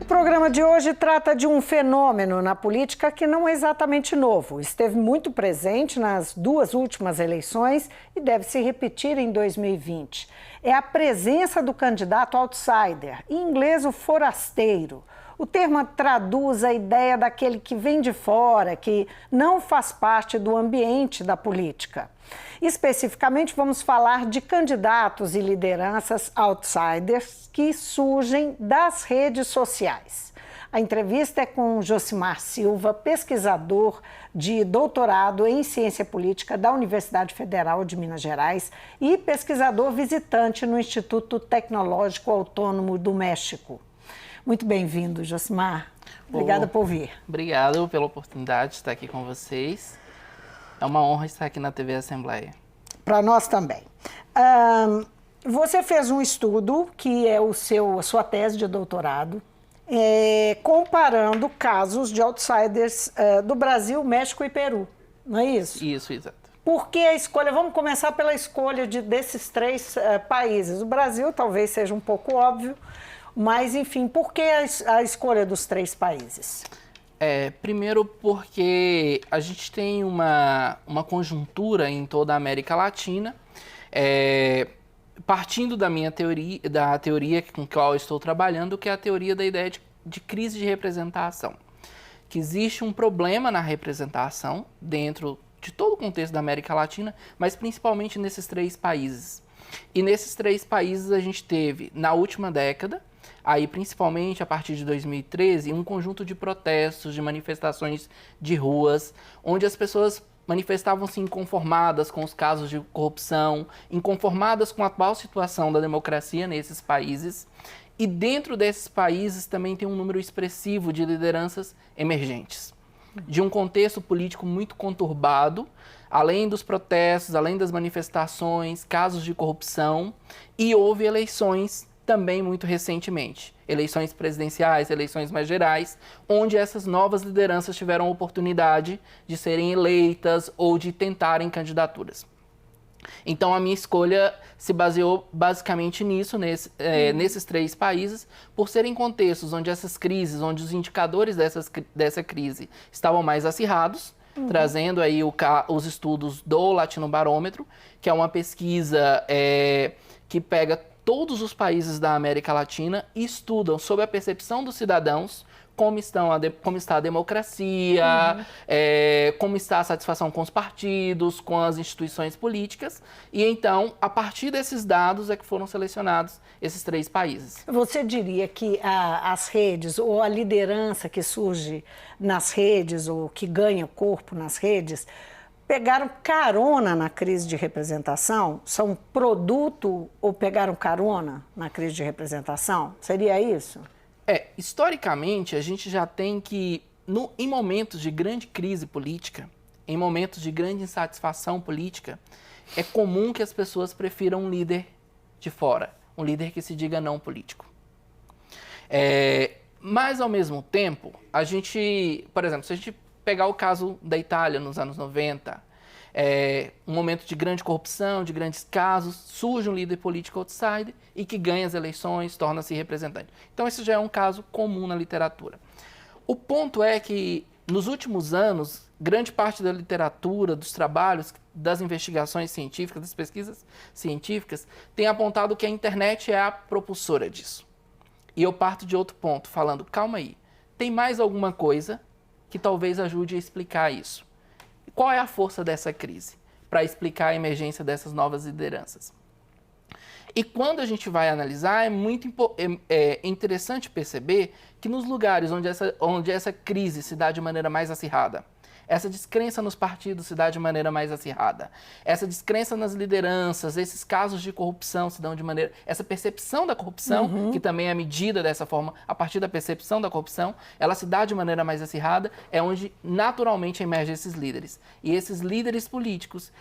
O programa de hoje trata de um fenômeno na política que não é exatamente novo. Esteve muito presente nas duas últimas eleições e deve se repetir em 2020. É a presença do candidato outsider, em inglês o forasteiro. O termo traduz a ideia daquele que vem de fora, que não faz parte do ambiente da política. Especificamente, vamos falar de candidatos e lideranças outsiders que surgem das redes sociais. A entrevista é com Josimar Silva, pesquisador de doutorado em ciência política da Universidade Federal de Minas Gerais e pesquisador visitante no Instituto Tecnológico Autônomo do México. Muito bem-vindo, Josimar. Obrigada por vir. Obrigado pela oportunidade de estar aqui com vocês. É uma honra estar aqui na TV Assembleia. Para nós também. Você fez um estudo, que é a sua tese de doutorado, comparando casos de outsiders do Brasil, México e Peru, não é isso? Isso, exato. Por que a escolha? Vamos começar pela escolha desses três países. O Brasil talvez seja um pouco óbvio, mas, enfim, por que a escolha dos três países? Primeiro porque a gente tem uma conjuntura em toda a América Latina, partindo da minha teoria, da teoria com a qual eu estou trabalhando, que é a teoria da ideia de crise de representação. Que existe um problema na representação dentro de todo o contexto da América Latina, mas principalmente nesses três países. E nesses três países a gente teve, na última década, aí principalmente a partir de 2013, um conjunto de protestos, de manifestações de ruas, onde as pessoas manifestavam-se inconformadas com os casos de corrupção, inconformadas com a atual situação da democracia nesses países. E dentro desses países também tem um número expressivo de lideranças emergentes, de um contexto político muito conturbado, além dos protestos, além das manifestações, casos de corrupção, e houve eleições também muito recentemente, eleições presidenciais, eleições mais gerais, onde essas novas lideranças tiveram a oportunidade de serem eleitas ou de tentarem candidaturas. Então a minha escolha se baseou basicamente nisso, nesses três países, por serem contextos onde essas crises, onde os indicadores dessa crise estavam mais acirrados, trazendo aí os estudos do Latinobarômetro, que é uma pesquisa que pega todos os países da América Latina e estudam sobre a percepção dos cidadãos, como está a democracia, como está a satisfação com os partidos, com as instituições políticas. E então, a partir desses dados é que foram selecionados esses três países. Você diria que as redes, ou a liderança que surge nas redes, ou que ganha corpo nas redes, pegaram carona na crise de representação? São produto ou pegaram carona na crise de representação? Seria isso? Historicamente, a gente já tem que, em momentos de grande crise política, em momentos de grande insatisfação política, é comum que as pessoas prefiram um líder de fora, um líder que se diga não político. Mas, ao mesmo tempo, por exemplo, se a gente pegar o caso da Itália nos anos 90, um momento de grande corrupção, de grandes casos, surge um líder político outsider e que ganha as eleições, torna-se representante. Então, esse já é um caso comum na literatura. O ponto é que, nos últimos anos, grande parte da literatura, dos trabalhos, das investigações científicas, das pesquisas científicas, tem apontado que a internet é a propulsora disso. E eu parto de outro ponto, falando, calma aí, tem mais alguma coisa que talvez ajude a explicar isso. Qual é a força dessa crise para explicar a emergência dessas novas lideranças? E quando a gente vai analisar, é muito interessante perceber que nos lugares onde essa crise se dá de maneira mais acirrada, essa descrença nos partidos se dá de maneira mais acirrada, essa descrença nas lideranças, esses casos de corrupção se dão de maneira... Essa percepção da corrupção, que também é medida dessa forma, a partir da percepção da corrupção, ela se dá de maneira mais acirrada, é onde naturalmente emergem esses líderes. E esses líderes políticos,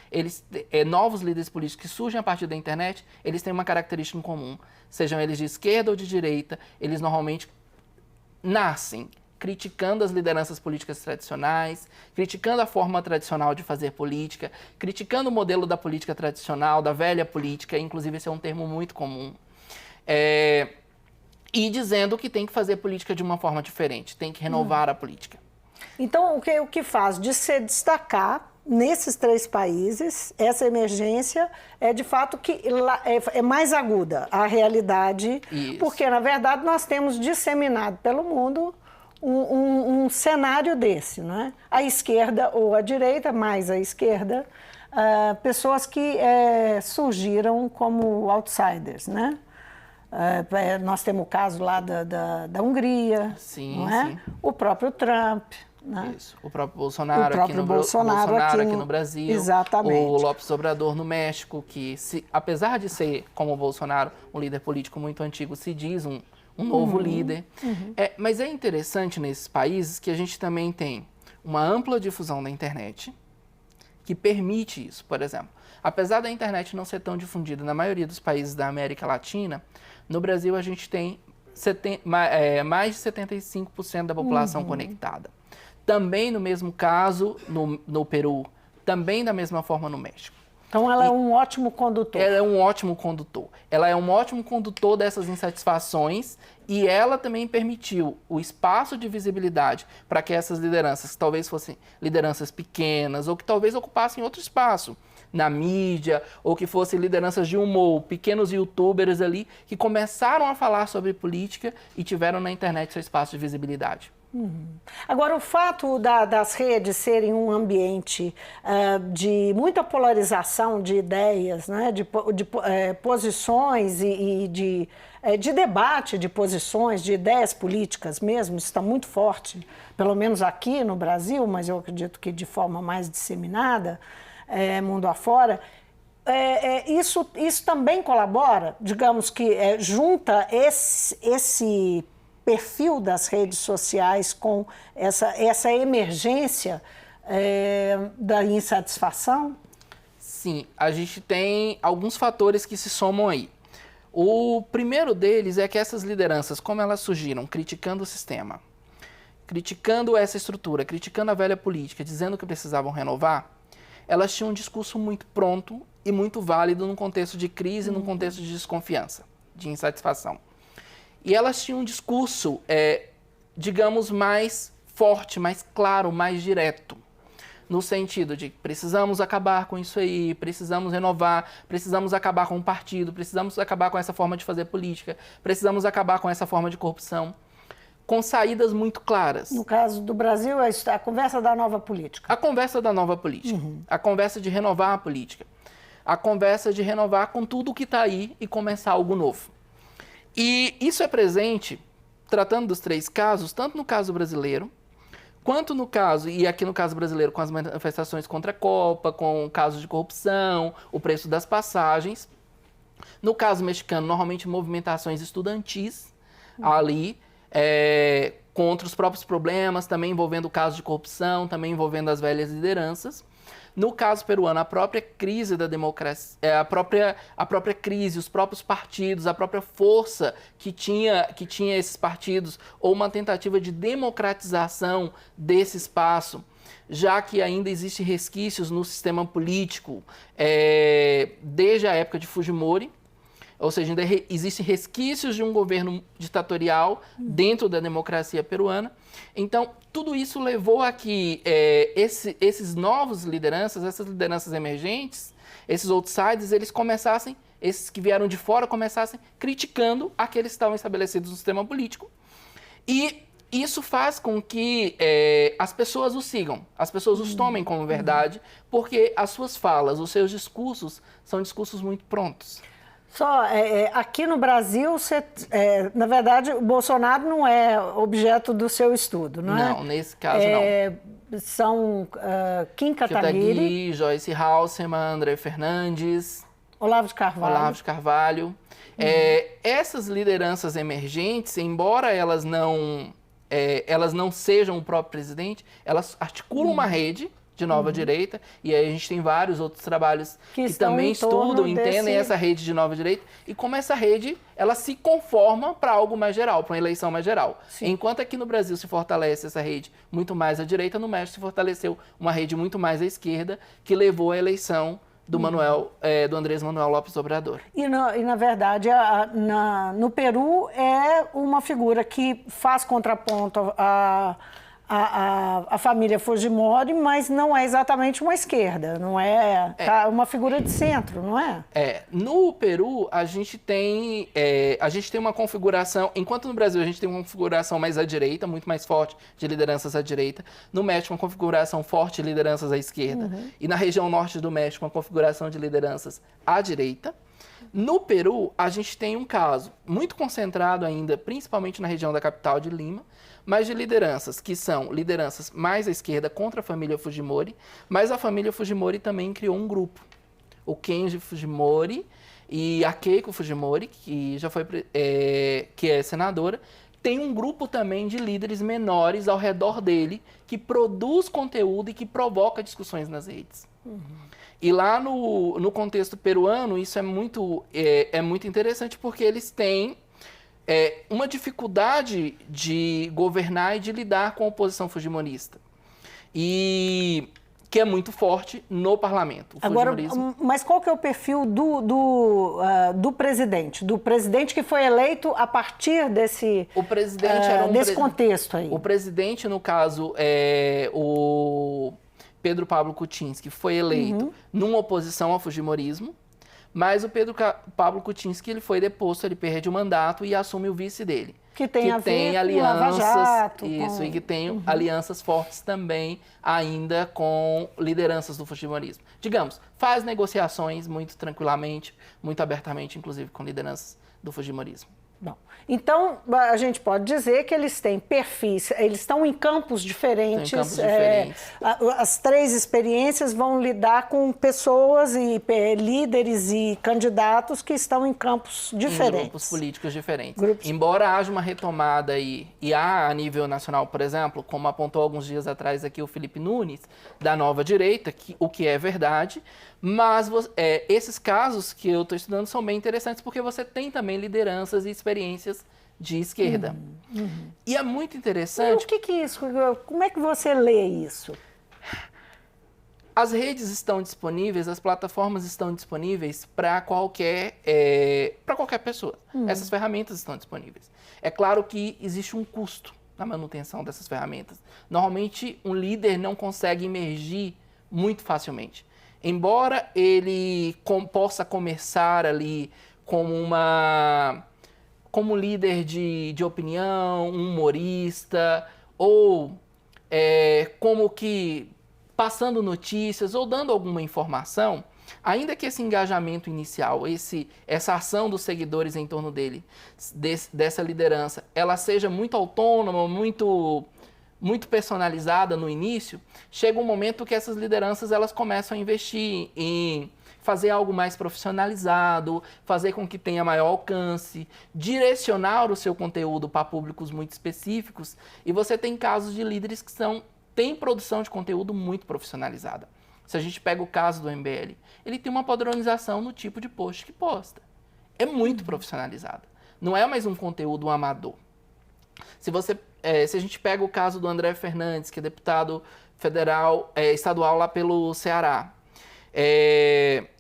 novos líderes políticos que surgem a partir da internet, eles têm uma característica em comum. Sejam eles de esquerda ou de direita, eles normalmente nascem criticando as lideranças políticas tradicionais, criticando a forma tradicional de fazer política, criticando o modelo da política tradicional, da velha política, inclusive esse é um termo muito comum. e dizendo que tem que fazer política de uma forma diferente, tem que renovar a política. Então, o que faz de se destacar nesses 3 países, essa emergência é de fato que é mais aguda a realidade, Isso. porque, na verdade, nós temos disseminado pelo mundo um cenário desse, né? A esquerda ou a direita, mais a esquerda, pessoas que surgiram como outsiders, né? Nós temos o caso lá da Hungria, Sim, não é? sim. O próprio Trump, né? Isso. O próprio Bolsonaro, aqui no Brasil. Exatamente. O López Obrador no México, que, apesar de ser, como o Bolsonaro, um líder político muito antigo, se diz um novo líder. Mas é interessante nesses países que a gente também tem uma ampla difusão da internet, que permite isso. Por exemplo, apesar da internet não ser tão difundida na maioria dos países da América Latina, no Brasil a gente tem mais de 75% da população conectada. Também no mesmo caso no Peru, também da mesma forma no México. Então ela é um ótimo condutor. Ela é um ótimo condutor. Ela é um ótimo condutor dessas insatisfações e ela também permitiu o espaço de visibilidade para que essas lideranças, que talvez fossem lideranças pequenas ou que talvez ocupassem outro espaço na mídia, ou que fossem lideranças de humor, pequenos youtubers ali, que começaram a falar sobre política e tiveram na internet seu espaço de visibilidade. Agora, o fato das redes serem um ambiente de muita polarização de ideias, né, de posições e de debate de posições, de ideias políticas mesmo, isso está muito forte, pelo menos aqui no Brasil, mas eu acredito que de forma mais disseminada, mundo afora, isso também colabora, digamos que junta esse perfil das redes sociais com essa emergência da insatisfação? Sim, a gente tem alguns fatores que se somam aí. O primeiro deles é que essas lideranças, como elas surgiram criticando o sistema, criticando essa estrutura, criticando a velha política, dizendo que precisavam renovar, elas tinham um discurso muito pronto e muito válido num contexto de crise, num contexto de desconfiança, de insatisfação. E elas tinham um discurso, digamos, mais forte, mais claro, mais direto. No sentido de precisamos acabar com isso aí, precisamos renovar, precisamos acabar com o partido, precisamos acabar com essa forma de fazer política, precisamos acabar com essa forma de corrupção, com saídas muito claras. No caso do Brasil, a conversa da nova política. A conversa da nova política, a conversa de renovar a política, a conversa de renovar com tudo que está aí e começar algo novo. E isso é presente, tratando dos 3 casos, tanto no caso brasileiro, quanto no caso, e aqui no caso brasileiro, com as manifestações contra a Copa, com casos de corrupção, o preço das passagens. No caso mexicano, normalmente movimentações estudantis ali, contra os próprios problemas, também envolvendo o caso de corrupção, também envolvendo as velhas lideranças. No caso peruano, a própria crise da democracia, a própria crise, os próprios partidos, a própria força que tinha esses partidos, ou uma tentativa de democratização desse espaço, já que ainda existem resquícios no sistema político desde a época de Fujimori, ou seja, ainda existem resquícios de um governo ditatorial dentro da democracia peruana. Então, tudo isso levou a que esses novos lideranças, essas lideranças emergentes, esses outsiders, esses que vieram de fora, começassem criticando aqueles que estavam estabelecidos no sistema político. E isso faz com que as pessoas os sigam, as pessoas os tomem como verdade, porque as suas falas, os seus discursos, são discursos muito prontos. Aqui no Brasil, na verdade, o Bolsonaro não é objeto do seu estudo, não é? Não, nesse caso não. São Kim Kataguiri, Joyce Hasselmann, André Fernandes, Olavo de Carvalho. Essas lideranças emergentes, embora elas não sejam o próprio presidente, elas articulam uma rede de nova direita, e aí a gente tem vários outros trabalhos que também estudam, entendem essa rede de nova direita, e como essa rede, ela se conforma para algo mais geral, para uma eleição mais geral. Sim. Enquanto aqui no Brasil se fortalece essa rede muito mais à direita, no México se fortaleceu uma rede muito mais à esquerda, que levou à eleição do Andrés Manuel López Obrador. E na verdade, no Peru é uma figura que faz contraponto a família Fujimori, mas não é exatamente uma esquerda, não é, uma figura de centro, não é? No Peru a gente tem uma configuração, enquanto no Brasil a gente tem uma configuração mais à direita, muito mais forte de lideranças à direita, no México uma configuração forte de lideranças à esquerda, e na região norte do México uma configuração de lideranças à direita. No Peru, a gente tem um caso muito concentrado ainda, principalmente na região da capital de Lima, mas de lideranças que são lideranças mais à esquerda contra a família Fujimori, mas a família Fujimori também criou um grupo. O Kenji Fujimori e a Keiko Fujimori, que já foi que é senadora, tem um grupo também de líderes menores ao redor dele que produz conteúdo e que provoca discussões nas redes. E lá no contexto peruano, isso é muito interessante porque eles têm uma dificuldade de governar e de lidar com a oposição fujimorista. E que é muito forte no parlamento. Agora, mas qual que é o perfil do presidente? Do presidente que foi eleito a partir desse contexto aí? O presidente, no caso, é o Pedro Pablo Kuczynski, foi eleito numa oposição ao fujimorismo, mas o Pedro Pablo Kuczynski ele foi deposto, ele perde o mandato e assume o vice dele. Que tem a ver com Lava Jato. Isso, e que tem alianças fortes também ainda com lideranças do fujimorismo. Digamos, faz negociações muito tranquilamente, muito abertamente, inclusive com lideranças do fujimorismo. Bom, então, a gente pode dizer que eles têm perfis, eles estão em campos diferentes. As três experiências vão lidar com pessoas e líderes e candidatos que estão em campos diferentes. Em grupos políticos diferentes. Embora haja uma retomada e há a nível nacional, por exemplo, como apontou alguns dias atrás aqui o Felipe Nunes, da nova direita, o que é verdade, mas esses casos que eu estou estudando são bem interessantes porque você tem também lideranças e experiências de esquerda. E é muito interessante... E o que é isso? Como é que você lê isso? As redes estão disponíveis, as plataformas estão disponíveis para qualquer pessoa. Essas ferramentas estão disponíveis. É claro que existe um custo na manutenção dessas ferramentas. Normalmente, um líder não consegue emergir muito facilmente. Embora ele possa começar ali como líder de opinião, um humorista, ou como que passando notícias ou dando alguma informação, ainda que esse engajamento inicial, essa ação dos seguidores em torno dele, dessa liderança, ela seja muito autônoma, muito personalizada no início, chega um momento que essas lideranças elas começam a investir em fazer algo mais profissionalizado, fazer com que tenha maior alcance, direcionar o seu conteúdo para públicos muito específicos, e você tem casos de líderes que têm produção de conteúdo muito profissionalizada. Se a gente pega o caso do MBL, ele tem uma padronização no tipo de post que posta. É muito profissionalizada. Não é mais um conteúdo amador. Se a gente pega o caso do André Fernandes, que é deputado estadual lá pelo Ceará,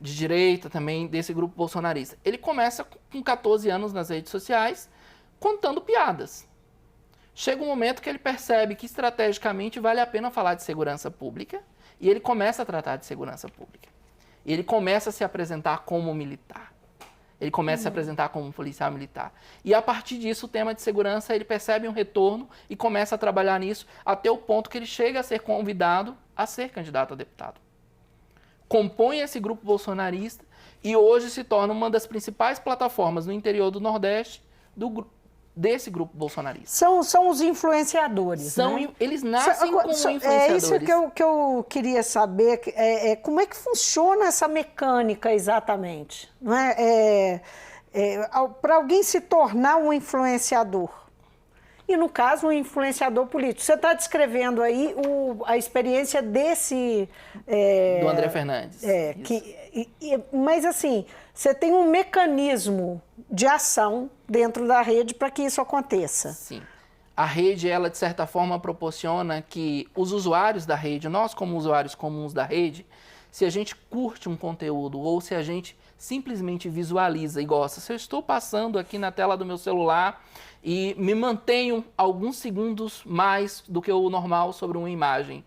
de direita também, desse grupo bolsonarista. Ele começa com 14 anos nas redes sociais, contando piadas. Chega um momento que ele percebe que estrategicamente vale a pena falar de segurança pública, e ele começa a tratar de segurança pública. E ele começa a se apresentar como militar. Ele começa a se apresentar como um policial militar. E a partir disso, o tema de segurança, ele percebe um retorno e começa a trabalhar nisso até o ponto que ele chega a ser convidado a ser candidato a deputado. Compõe esse grupo bolsonarista e hoje se torna uma das principais plataformas no interior do Nordeste desse grupo bolsonarista. São os influenciadores, né? Eles nascem como influenciadores. É isso que eu queria saber, como é que funciona essa mecânica exatamente? Não para alguém se tornar um influenciador, e no caso um influenciador político. Você está descrevendo aí a experiência desse... do André Fernandes. Mas assim, você tem um mecanismo de ação dentro da rede para que isso aconteça. Sim. A rede, ela de certa forma proporciona que os usuários da rede, nós como usuários comuns da rede, se a gente curte um conteúdo ou se a gente simplesmente visualiza e gosta. Se eu estou passando aqui na tela do meu celular e me mantenho alguns segundos mais do que o normal sobre uma imagem,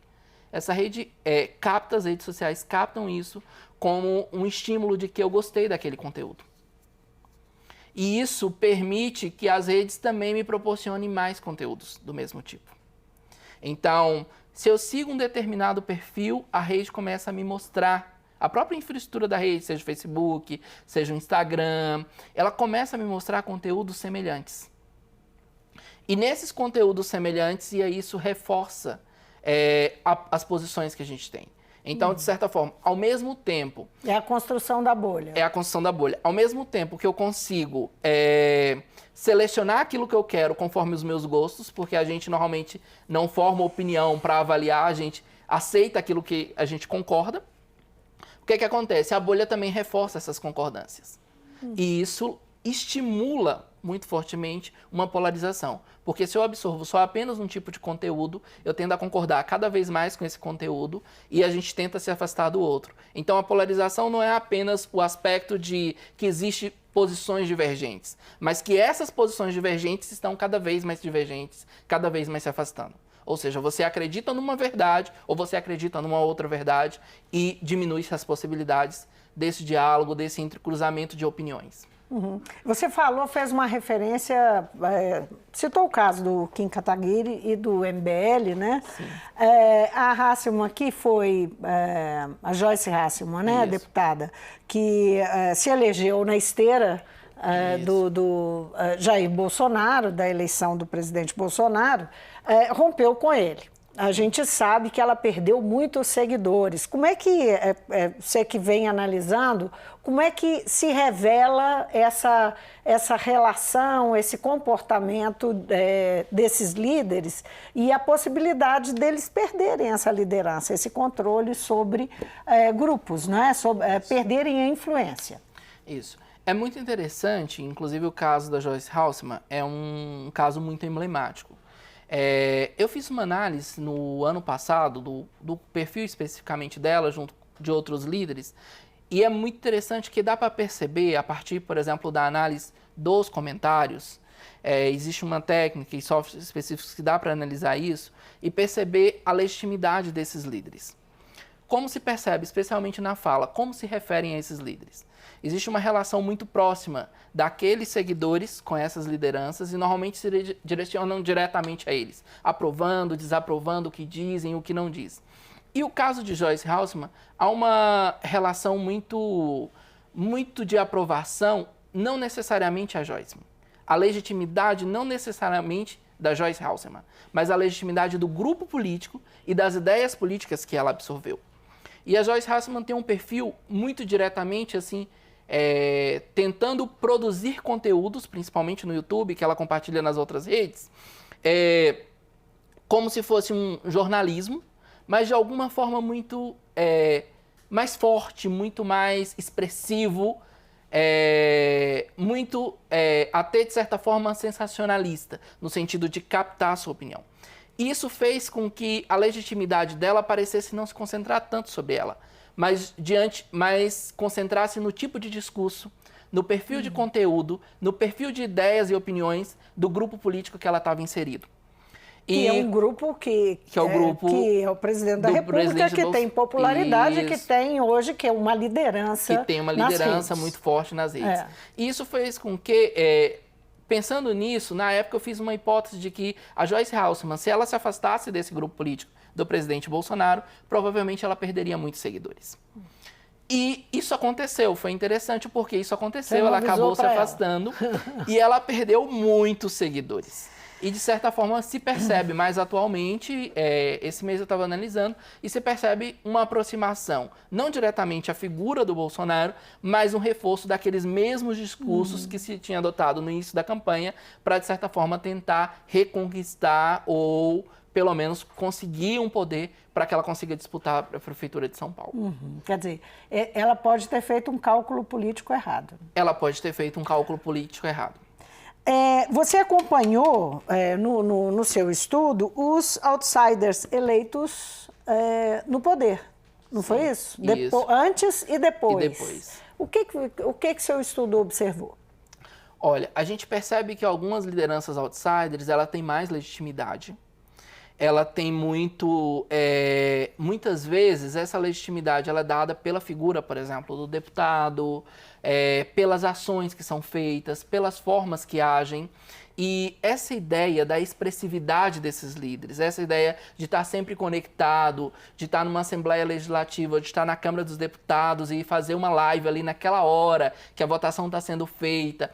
essa rede capta, as redes sociais captam isso como um estímulo de que eu gostei daquele conteúdo. E isso permite que as redes também me proporcionem mais conteúdos do mesmo tipo. Então, se eu sigo um determinado perfil, a rede começa a me mostrar, a própria infraestrutura da rede, seja o Facebook, seja o Instagram, ela começa a me mostrar conteúdos semelhantes. E nesses conteúdos semelhantes, e aí isso reforça as posições que a gente tem. Então, de certa forma, ao mesmo tempo... É a construção da bolha. É a construção da bolha. Ao mesmo tempo que eu consigo selecionar aquilo que eu quero conforme os meus gostos, porque a gente normalmente não forma opinião para avaliar, a gente aceita aquilo que a gente concorda. O que acontece? A bolha também reforça essas concordâncias. E isso estimula muito fortemente uma polarização. Porque se eu absorvo só apenas um tipo de conteúdo, eu tendo a concordar cada vez mais com esse conteúdo e a gente tenta se afastar do outro. Então a polarização não é apenas o aspecto de que existe posições divergentes, mas que essas posições divergentes estão cada vez mais divergentes, cada vez mais se afastando. Ou seja, você acredita numa verdade ou você acredita numa outra verdade e diminui-se as possibilidades desse diálogo, desse entrecruzamento de opiniões. Uhum. Você falou, fez uma referência, citou o caso do Kim Kataguiri e do MBL, né? A Hasselmann aqui foi, a Joyce Hasselmann, né, a deputada, que se elegeu na esteira do Jair Bolsonaro, da eleição do presidente Bolsonaro, rompeu com ele. A gente sabe que ela perdeu muitos seguidores. Como é que, você que vem analisando, como é que se revela essa relação, esse comportamento desses líderes e a possibilidade deles perderem essa liderança, esse controle sobre grupos, não é? Perderem a influência? Isso. É muito interessante, inclusive o caso da Joyce Hasselmann é um caso muito emblemático. Eu fiz uma análise no ano passado do perfil especificamente dela, junto de outros líderes, e é muito interessante que dá para perceber, a partir, por exemplo, da análise dos comentários, existe uma técnica e softwares específicos que dá para analisar isso e perceber a legitimidade desses líderes. Como se percebe, especialmente na fala, como se referem a esses líderes? Existe uma relação muito próxima daqueles seguidores com essas lideranças e normalmente se direcionam diretamente a eles, aprovando, desaprovando o que dizem e o que não dizem. E o caso de Joyce Hasselmann, há uma relação muito de aprovação, não necessariamente a Joyce. A legitimidade não necessariamente da Joyce Hasselmann, mas a legitimidade do grupo político e das ideias políticas que ela absorveu. E a Joyce Hasselmann tem um perfil muito diretamente assim, tentando produzir conteúdos, principalmente no YouTube, que ela compartilha nas outras redes, como se fosse um jornalismo, mas de alguma forma muito mais forte, muito mais expressivo, muito até de certa forma sensacionalista, no sentido de captar a sua opinião. Isso fez com que a legitimidade dela parecesse não se concentrar tanto sobre ela, mas concentrasse no tipo de discurso, no perfil de conteúdo, no perfil de ideias e opiniões do grupo político que ela estava inserido. Que é um grupo que é o presidente da República, que tem popularidade, que tem hoje uma liderança. Que tem uma liderança muito forte nas redes. E isso fez com que, pensando nisso, na época eu fiz uma hipótese de que a Joyce Hasselmann, se ela se afastasse desse grupo político do presidente Bolsonaro, provavelmente ela perderia muitos seguidores. E isso aconteceu, foi interessante porque isso aconteceu, ela acabou se afastando e ela perdeu muitos seguidores. E de certa forma se percebe mais atualmente, esse mês eu estava analisando, e se percebe uma aproximação, não diretamente à figura do Bolsonaro, mas um reforço daqueles mesmos discursos que se tinha adotado no início da campanha para, de certa forma, tentar reconquistar ou pelo menos conseguir um poder para que ela consiga disputar a Prefeitura de São Paulo. Quer dizer, ela pode ter feito um cálculo político errado. Ela pode ter feito um cálculo político errado. Você acompanhou no seu estudo os outsiders eleitos no poder. não foi isso? Isso. Antes e depois. E depois. O que seu estudo observou? Olha, a gente percebe que algumas lideranças outsiders, ela tem mais legitimidade. Ela tem muitas vezes, essa legitimidade ela é dada pela figura, por exemplo, do deputado, pelas ações que são feitas, pelas formas que agem. E essa ideia da expressividade desses líderes, essa ideia de estar sempre conectado, de estar numa Assembleia Legislativa, de estar na Câmara dos Deputados e fazer uma live ali naquela hora que a votação está sendo feita,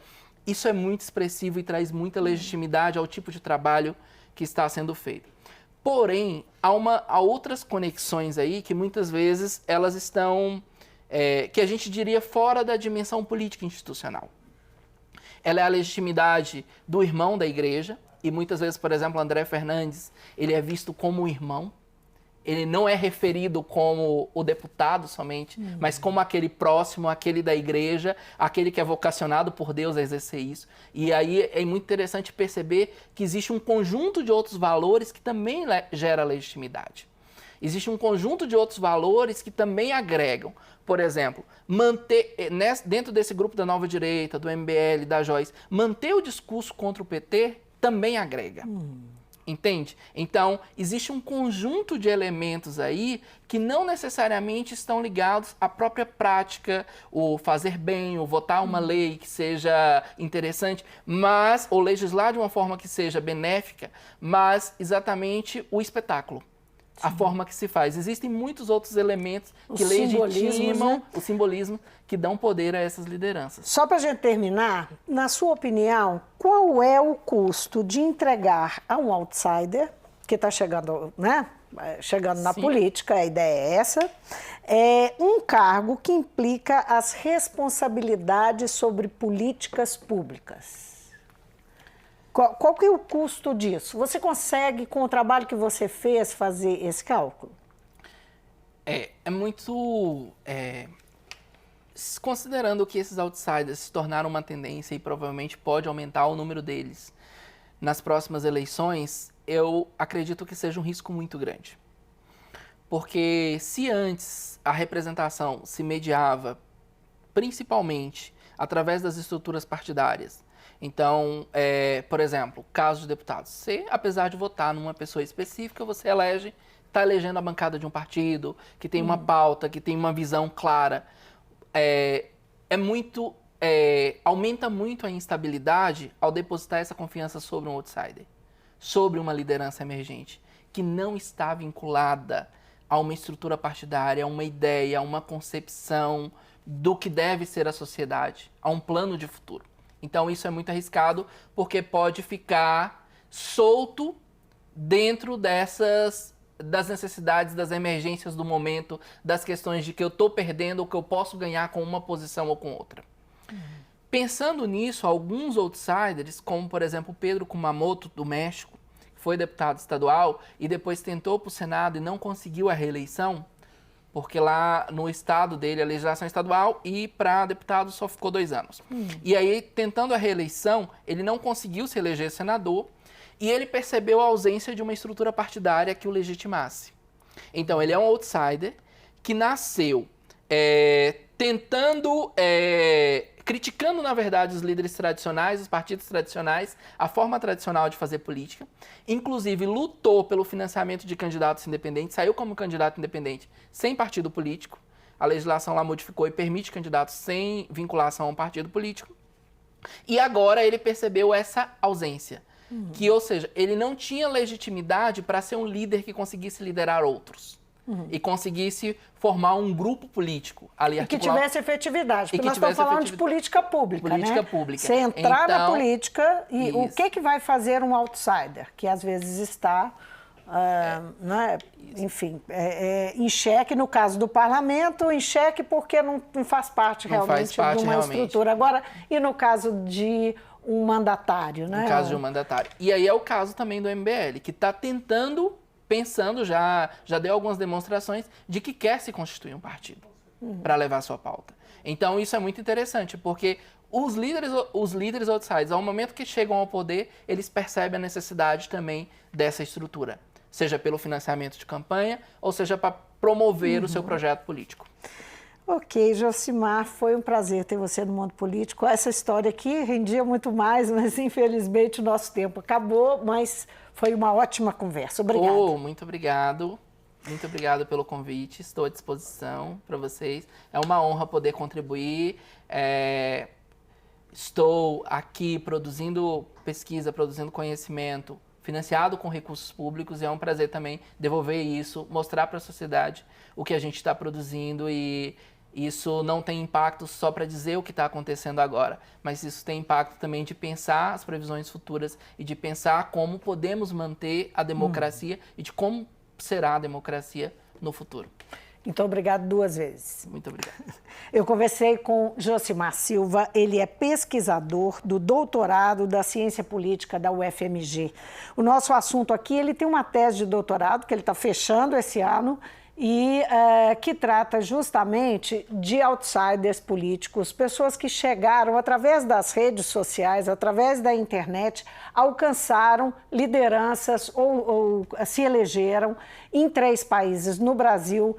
isso é muito expressivo e traz muita legitimidade ao tipo de trabalho que está sendo feito. Porém, há outras conexões aí que muitas vezes elas estão, que a gente diria, fora da dimensão política institucional. Ela é a legitimidade do irmão da igreja, e muitas vezes, por exemplo, André Fernandes, ele é visto como irmão. Ele não é referido como o deputado somente, mas como aquele próximo, aquele da igreja, aquele que é vocacionado por Deus a exercer isso. E aí é muito interessante perceber que existe um conjunto de outros valores que também gera legitimidade. Existe um conjunto de outros valores que também agregam. Por exemplo, dentro desse grupo da Nova Direita, do MBL, da Joyce, manter o discurso contra o PT também agrega. Entende? Então, existe um conjunto de elementos aí que não necessariamente estão ligados à própria prática, o fazer bem, o votar uma lei que seja interessante, ou legislar de uma forma que seja benéfica, mas exatamente o espetáculo. A forma que se faz. Existem muitos outros elementos que legitimam o simbolismo, que dão poder a essas lideranças. Só para a gente terminar, na sua opinião, qual é o custo de entregar a um outsider, que está chegando, né? Chegando na política, a ideia é essa, um cargo que implica as responsabilidades sobre políticas públicas? Qual que é o custo disso? Você consegue, com o trabalho que você fez, fazer esse cálculo? Considerando que esses outsiders se tornaram uma tendência e provavelmente pode aumentar o número deles nas próximas eleições, eu acredito que seja um risco muito grande. Porque se antes a representação se mediava principalmente através das estruturas partidárias, então, por exemplo, caso de deputados, você, apesar de votar numa pessoa específica, você está elegendo a bancada de um partido, que tem uma pauta, que tem uma visão clara. Aumenta muito a instabilidade ao depositar essa confiança sobre um outsider, sobre uma liderança emergente, que não está vinculada a uma estrutura partidária, a uma ideia, a uma concepção do que deve ser a sociedade, a um plano de futuro. Então, isso é muito arriscado, porque pode ficar solto dentro das necessidades, das emergências do momento, das questões de que eu estou perdendo ou que eu posso ganhar com uma posição ou com outra. Pensando nisso, alguns outsiders, como, por exemplo, Pedro Kumamoto, do México, que foi deputado estadual e depois tentou para o Senado e não conseguiu a reeleição, porque lá no estado dele, a legislação estadual, e para deputado só ficou 2 anos. E aí, tentando a reeleição, ele não conseguiu se eleger senador e ele percebeu a ausência de uma estrutura partidária que o legitimasse. Então, ele é um outsider que nasceu criticando, na verdade, os líderes tradicionais, os partidos tradicionais, a forma tradicional de fazer política. Inclusive, lutou pelo financiamento de candidatos independentes, saiu como candidato independente sem partido político. A legislação lá modificou e permite candidatos sem vinculação a um partido político. E agora ele percebeu essa ausência. Ou seja, ele não tinha legitimidade para ser um líder que conseguisse liderar outros. E conseguisse formar um grupo político ali. E que tivesse efetividade, porque nós estamos falando de política pública, né? Você entrar na política e o que vai fazer um outsider, que às vezes está, né, enfim, em xeque no caso do parlamento, em xeque porque não faz parte realmente de uma estrutura. Agora, e no caso de um mandatário, né? No caso de um mandatário. E aí é o caso também do MBL, que está pensando, já deu algumas demonstrações de que quer se constituir um partido para levar a sua pauta. Então, isso é muito interessante, porque os líderes outsiders, ao momento que chegam ao poder, eles percebem a necessidade também dessa estrutura, seja pelo financiamento de campanha, ou seja para promover o seu projeto político. Ok, Josimar, foi um prazer ter você no mundo político. Essa história aqui rendia muito mais, mas infelizmente o nosso tempo acabou, mas foi uma ótima conversa. Obrigada. Muito obrigado. Muito obrigado pelo convite. Estou à disposição para vocês. É uma honra poder contribuir. Estou aqui produzindo pesquisa, produzindo conhecimento, financiado com recursos públicos, e é um prazer também devolver isso, mostrar para a sociedade o que a gente está produzindo, e isso não tem impacto só para dizer o que está acontecendo agora, mas isso tem impacto também de pensar as previsões futuras e de pensar como podemos manter a democracia e de como será a democracia no futuro. Então, obrigado 2 vezes. Muito obrigado. Eu conversei com Josimar Silva, ele é pesquisador do doutorado da Ciência Política da UFMG. O nosso assunto aqui, ele tem uma tese de doutorado que ele está fechando esse ano e que trata justamente de outsiders políticos, pessoas que chegaram através das redes sociais, através da internet, alcançaram lideranças ou se elegeram em 3 países, no Brasil,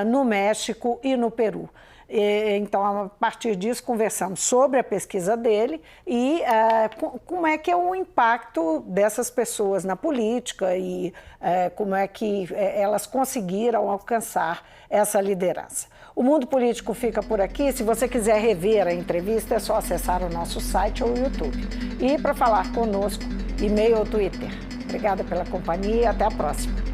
no México e no Peru. Então, a partir disso, conversamos sobre a pesquisa dele e como é que é o impacto dessas pessoas na política e como é que elas conseguiram alcançar essa liderança. O Mundo Político fica por aqui. Se você quiser rever a entrevista, é só acessar o nosso site ou o YouTube. E para falar conosco, e-mail ou Twitter. Obrigada pela companhia e até a próxima.